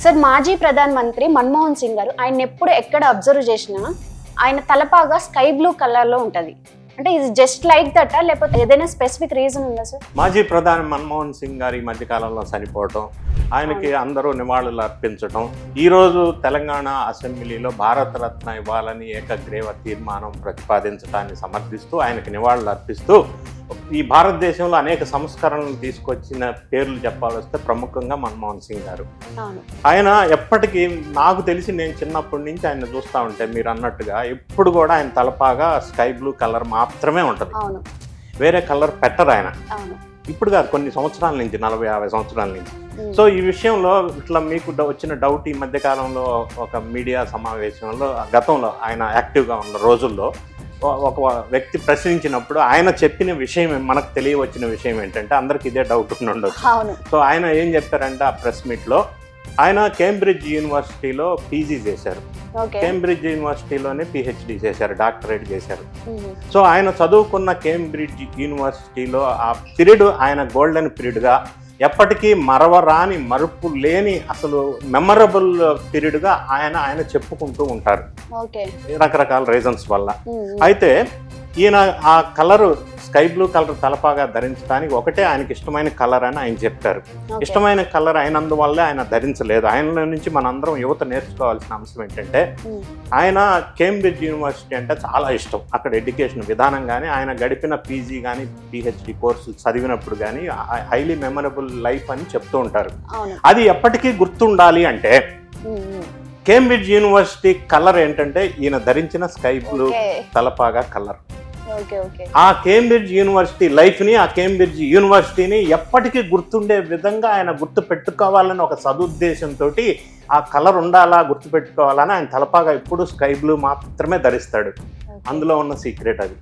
Sir మాజీ ప్రధానమంత్రి మన్మోహన్ సింగ్ గారు ఆయన ఎప్పుడు ఎక్కడ అబ్జర్వ్ చేసినా ఆయన తలపాగా స్కై బ్లూ కలర్ లో ఉంటది. అంటే ఇది జస్ట్ లైక్ దట్ లేకపోతే ఏదైనా స్పెసిఫిక్ రీజన్ ఉందా సార్? మాజీ ప్రధాని మన్మోహన్ సింగ్ గారు ఈ మధ్యకాలంలో చనిపోవటం, ఆయనకి అందరూ నివాళులు అర్పించడం, ఈరోజు తెలంగాణ అసెంబ్లీలో భారతరత్న ఇవ్వాలని ఏకగ్రీవ తీర్మానం ప్రతిపాదించడాన్ని సమర్థిస్తూ ఆయనకి నివాళులు అర్పిస్తూ ఈ భారతదేశంలో అనేక సంస్కరణలు తీసుకొచ్చిన పేర్లు చెప్పాల్సి ప్రముఖంగా మన్మోహన్ సింగ్ గారు. ఆయన ఎప్పటికీ నాకు తెలిసి నేను చిన్నప్పటి నుంచి ఆయన చూస్తూ ఉంటే మీరు అన్నట్టుగా ఎప్పుడు కూడా ఆయన తలపాగా స్కై బ్లూ కలర్ మాత్రమే ఉంటుంది, వేరే కలర్ పెట్టరు ఆయన. ఇప్పుడు కాదు, కొన్ని సంవత్సరాల నుంచి, 40-50 సంవత్సరాల నుంచి. సో ఈ విషయంలో ఇట్లా మీకు వచ్చిన డౌట్ ఈ మధ్యకాలంలో ఒక మీడియా సమావేశంలో గతంలో ఆయన యాక్టివ్గా ఉన్న రోజుల్లో ఒక వ్యక్తి ప్రశ్నించినప్పుడు ఆయన చెప్పిన విషయం, మనకు తెలియవచ్చిన విషయం ఏంటంటే అందరికి ఇదే డౌట్ ఉండొచ్చు. సో ఆయన ఏం చెప్పారంటే ఆ ప్రెస్ మీట్లో, ఆయన కేంబ్రిడ్జ్ యూనివర్సిటీలో పీజీ చేశారు, కేంబ్రిడ్జ్ యూనివర్సిటీలోనే పిహెచ్డి చేశారు, డాక్టరేట్ చేశారు. సో ఆయన చదువుకున్న కేంబ్రిడ్జ్ యూనివర్సిటీలో ఆ పీరియడ్ ఆయన గోల్డెన్ పీరియడ్గా, ఎప్పటికీ మరవరాని మరుపు లేని అసలు మెమరబుల్ పీరియడ్గా ఆయన చెప్పుకుంటూ ఉంటారు రకరకాల రీజన్స్ వల్ల. అయితే ఈయన ఆ కలరు స్కై బ్లూ కలర్ తలపాగా ధరించడానికి ఒకటే ఆయనకి ఇష్టమైన కలర్ అని ఆయన చెప్పారు. ఇష్టమైన కలర్ అయినందువల్లే ఆయన ధరించలేదు. ఆయన నుంచి మనందరం యువత నేర్చుకోవాల్సిన అంశం ఏంటంటే, ఆయన కేంబ్రిడ్జ్ యూనివర్సిటీ అంటే చాలా ఇష్టం. అక్కడ ఎడ్యుకేషన్ విధానం కానీ, ఆయన గడిపిన పీజీ కానీ పిహెచ్డి కోర్సు చదివినప్పుడు కానీ హైలీ మెమరబుల్ లైఫ్ అని చెప్తూ ఉంటారు. అది ఎప్పటికీ గుర్తుండాలి అంటే కేంబ్రిడ్జ్ యూనివర్సిటీ కలర్ ఏంటంటే ఈయన ధరించిన స్కై బ్లూ తలపాగా కలర్. ఆ కేంబ్రిడ్జ్ యూనివర్సిటీ లైఫ్ని, ఆ కేంబ్రిడ్జ్ యూనివర్సిటీని ఎప్పటికీ గుర్తుండే విధంగా ఆయన గుర్తు పెట్టుకోవాలని ఒక సదుద్దేశంతో ఆ కలర్ ఉండాలా, గుర్తు పెట్టుకోవాలని ఆయన తలపాగా ఎప్పుడు స్కై బ్లూ మాత్రమే ధరిస్తాడు. అందులో ఉన్న సీక్రెట్ అది.